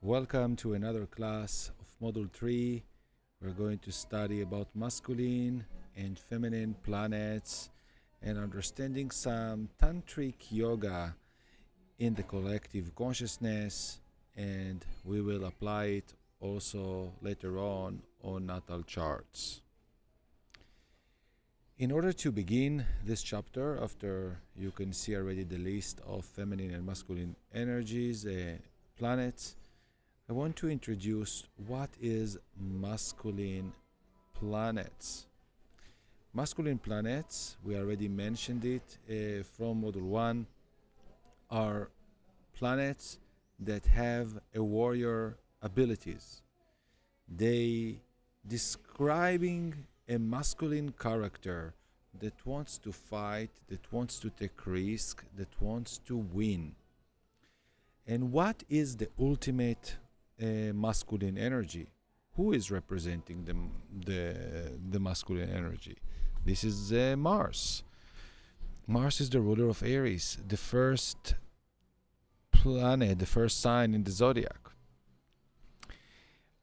Welcome to another class of Module 3. We're going to study about masculine and feminine planets and understanding some tantric yoga in the collective consciousness, and we will apply it also later on natal charts. In order to begin this chapter, after you can see already the list of feminine and masculine energies, planets, I want to introduce what is masculine planets. Masculine planets, we already mentioned it from Module 1, are planets that have a warrior abilities. They describing a masculine character that wants to fight, that wants to take risk, that wants to win. And what is the ultimate masculine energy? Who is representing the masculine energy? This is Mars. Mars is the ruler of Aries, the first planet, the first sign in the zodiac.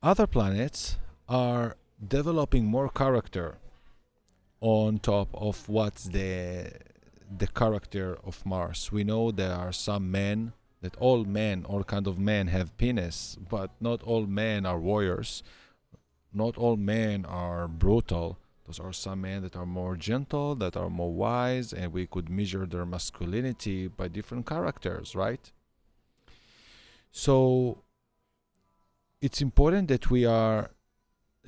Other planets are developing more character on top of what's the character of Mars. We know there are some men, that all kind of men have penis, but not all men are warriors. Not all men are brutal. Those are some men that are more gentle, that are more wise, and we could measure their masculinity by different characters, right? So it's important that we are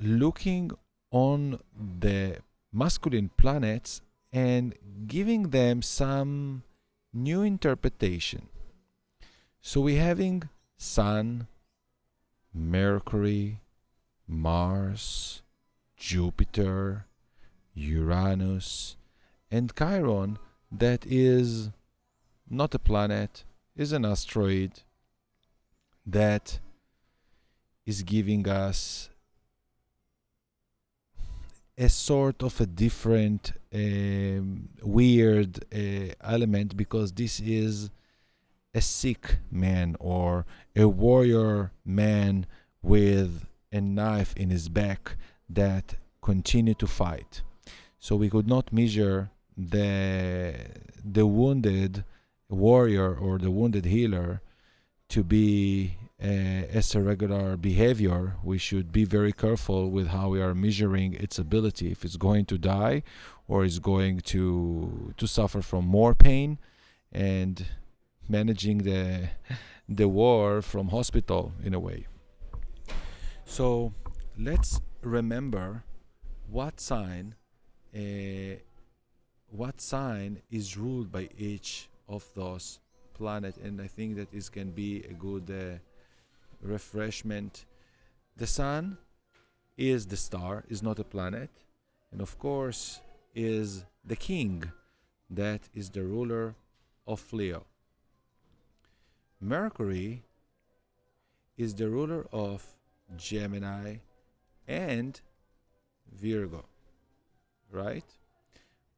looking on the masculine planets and giving them some new interpretation. So we're having Sun, Mercury, Mars, Jupiter, Uranus, and Chiron, that is not a planet, is an asteroid that is giving us a sort of a different weird element, because this is a sick man or a warrior man with a knife in his back that continue to fight. So we could not measure the wounded warrior or the wounded healer to be as a regular behavior. We should be very careful with how we are measuring its ability, if it's going to die or is going to suffer from more pain, and managing the war from hospital in a way. So let's remember what sign is ruled by each of those planets, and I think that this can be a good refreshment. The sun is the star, is not a planet, and of course is the king, that is the ruler of Leo. Mercury is the ruler of Gemini and Virgo, right?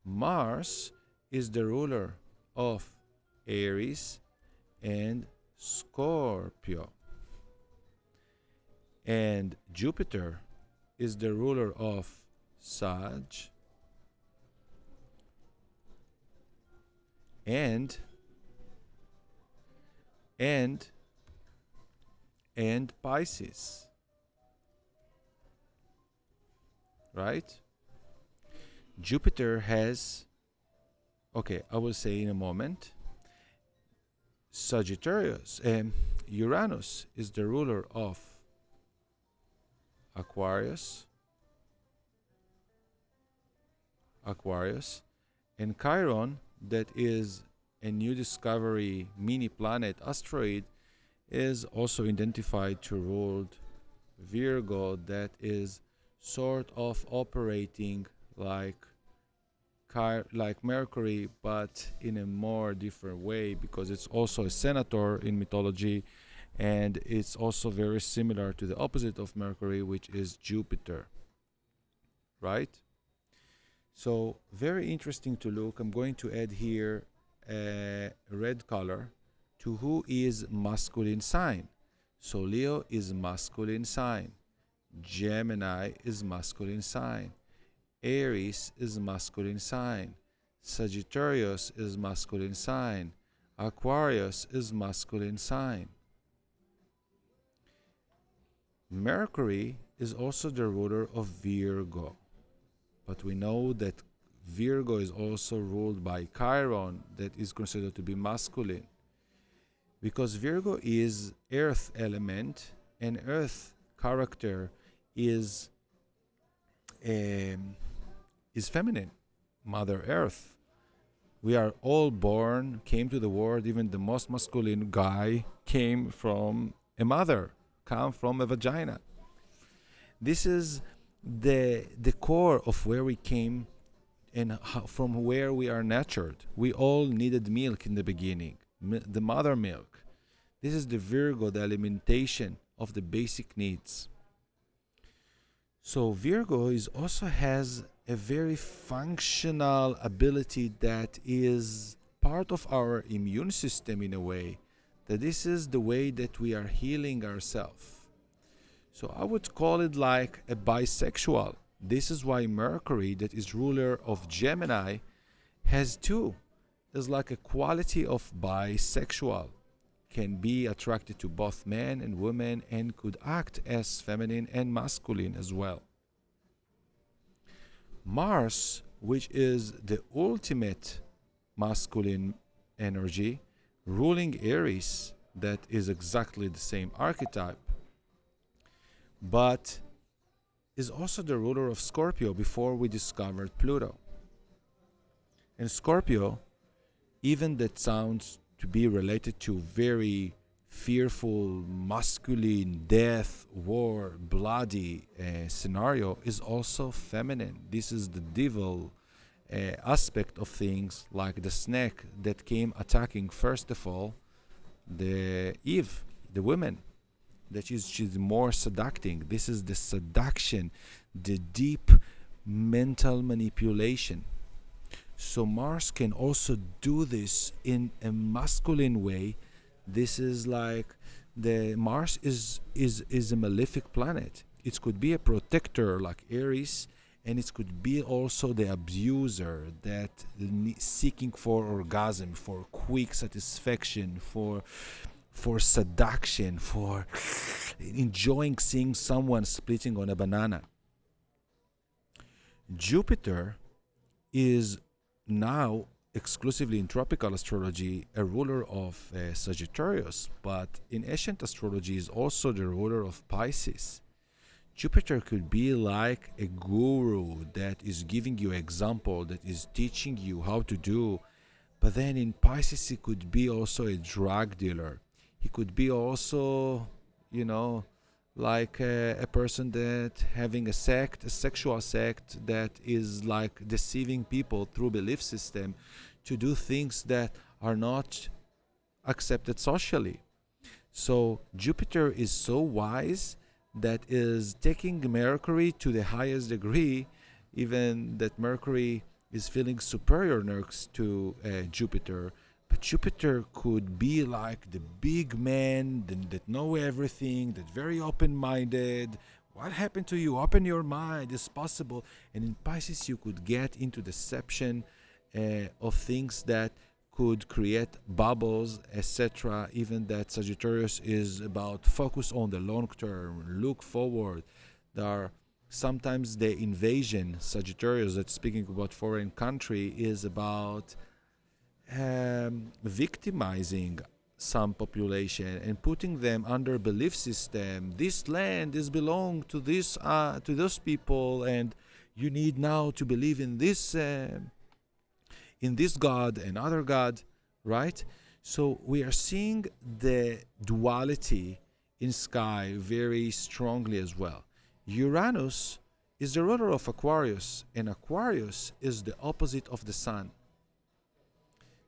Mars is the ruler of Aries and Scorpio. And Jupiter is the ruler of Sag and Pisces, right? Jupiter has, okay, I will say in a moment. Sagittarius and Uranus is the ruler of Aquarius, and Chiron, that is a new discovery mini planet asteroid, is also identified to rule Virgo, that is sort of operating like Mercury, but in a more different way, because it's also a senator in mythology, and it's also very similar to the opposite of Mercury, which is Jupiter, right? So very interesting to look. I'm going to add here a red color to who is masculine sign. So Leo is masculine sign. Gemini is masculine sign. Aries is masculine sign. Sagittarius is masculine sign. Aquarius is masculine sign. Mercury is also the ruler of Virgo. But we know that Virgo is also ruled by Chiron, that is considered to be masculine. Because Virgo is earth element, and earth character is feminine, Mother Earth. We are all born, came to the world, even the most masculine guy came from a mother, come from a vagina. This is the core of where we came and from where we are nurtured. We all needed milk in the beginning, the mother milk. This is the Virgo, the alimentation of the basic needs. So Virgo also has a very functional ability that is part of our immune system in a way, that this is the way that we are healing ourselves. So I would call it like a bisexual. This is why Mercury, that is ruler of Gemini, has two. There's like a quality of bisexual. Can be attracted to both men and women and could act as feminine and masculine as well. Mars, which is the ultimate masculine energy, ruling Aries, that is exactly the same archetype, but is also the ruler of Scorpio before we discovered Pluto. And Scorpio, even that sounds to be related to very fearful, masculine, death, war, bloody scenario, is also feminine. This is the devil aspect of things, like the snake that came attacking, first of all, the Eve, the woman, that she's more seducting. This is the seduction, the deep mental manipulation. So Mars can also do this in a masculine way. This is like the Mars is a malefic planet. It could be a protector like Aries, and it could be also the abuser that seeking for orgasm, for quick satisfaction, for seduction, for enjoying seeing someone splitting on a banana. Jupiter is now exclusively in tropical astrology a ruler of Sagittarius, but in ancient astrology is also the ruler of Pisces. Jupiter could be like a guru that is giving you example, that is teaching you how to do, but then in Pisces he could be also a drug dealer. He could be also, like a person that having a sexual sect that is like deceiving people through belief system to do things that are not accepted socially. So Jupiter is so wise that is taking Mercury to the highest degree, even that Mercury is feeling superior next to Jupiter. But Jupiter could be like the big man that know everything, that very open-minded. What happened to you? Open your mind. It's possible. And in Pisces, you could get into deception of things that could create bubbles, etc. Even that Sagittarius is about focus on the long term, look forward. There are sometimes the invasion, Sagittarius, that's speaking about foreign country, is about victimizing some population and putting them under belief system. This land is belong to those people, and you need now to believe in this God and other God, right? So we are seeing the duality in sky very strongly as well. Uranus is the ruler of Aquarius, and Aquarius is the opposite of the sun.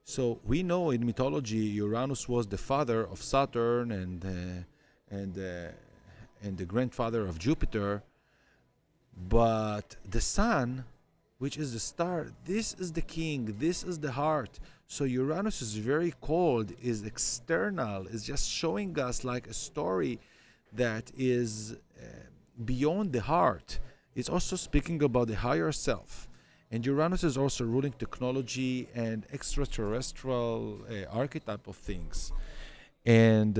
So we know in mythology Uranus was the father of Saturn and the grandfather of Jupiter, but the sun, which is the star. This is the king, this is the heart. So Uranus is very cold, is external, is just showing us like a story that is beyond the heart. It's also speaking about the higher self. And Uranus is also ruling technology and extraterrestrial archetype of things. And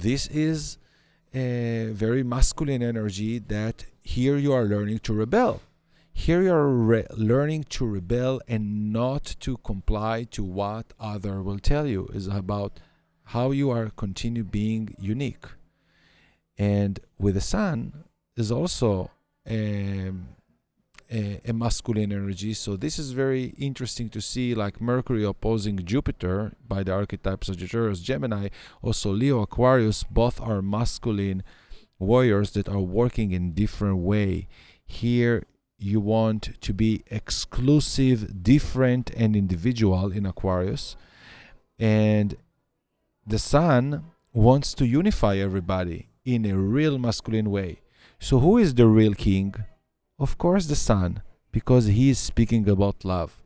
this is a very masculine energy that here you are learning to rebel. Here you are learning to rebel and not to comply to what other will tell you. Is about how you are continue being unique. And with the sun is also a masculine energy. So this is very interesting to see, like Mercury opposing Jupiter by the archetype Sagittarius, Gemini, also Leo, Aquarius, both are masculine warriors that are working in different way. Here you want to be exclusive, different, and individual in Aquarius. And the sun wants to unify everybody in a real masculine way. So who is the real king? Of course the sun, because he is speaking about love.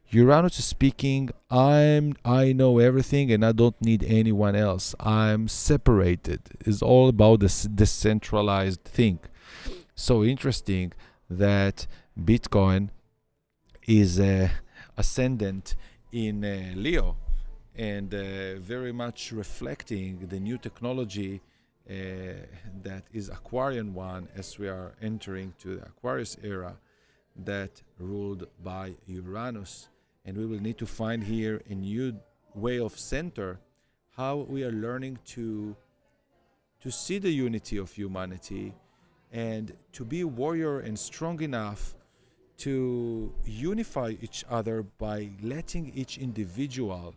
Uranus is speaking, I know everything and I don't need anyone else. I'm separated. It's all about this decentralized thing. So interesting that Bitcoin is ascendant in Leo, and very much reflecting the new technology that is Aquarian one, as we are entering to the Aquarius era that ruled by Uranus. And we will need to find here a new way of center, how we are learning to see the unity of humanity and to be warrior and strong enough to unify each other by letting each individual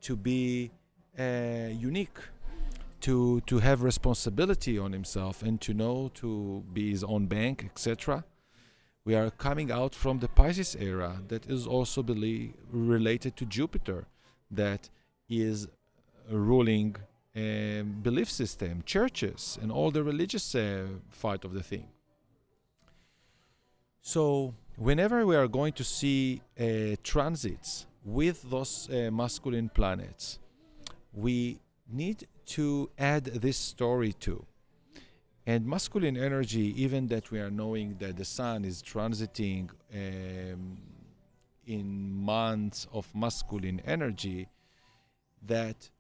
to be unique, to have responsibility on himself and to know to be his own bank, etc. We are coming out from the Pisces era that is also related to Jupiter, that is ruling belief system, churches, and all the religious part of the thing. So whenever we are going to see transits with those masculine planets, we need to add this story too. And masculine energy, even that we are knowing that the sun is transiting in months of masculine energy, that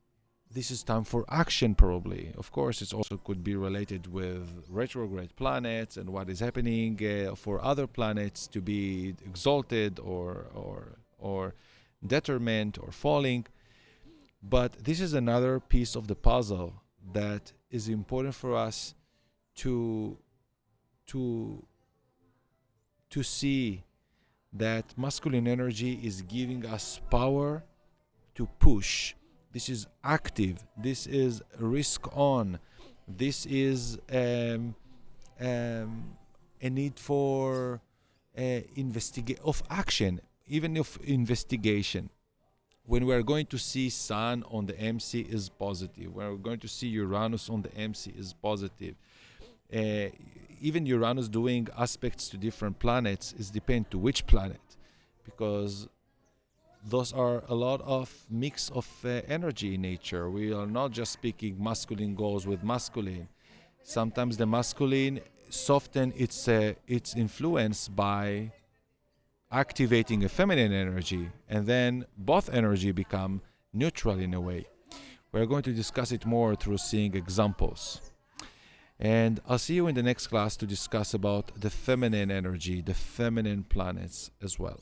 this is time for action probably. Of course, it also could be related with retrograde planets and what is happening for other planets to be exalted or detriment or falling. But this is another piece of the puzzle that is important for us to see, that masculine energy is giving us power to push. This is active. This is risk on. This is a need for of action, even of investigation. When we are going to see Sun on the MC is positive. When we're going to see Uranus on the MC is positive. Even Uranus doing aspects to different planets is depend to which planet, because those are a lot of mix of energy in nature. We are not just speaking masculine goes with masculine. Sometimes the masculine soften its influence by activating a feminine energy, and then both energy become neutral in a way. We're going to discuss it more through seeing examples. And I'll see you in the next class to discuss about the feminine energy, the feminine planets as well.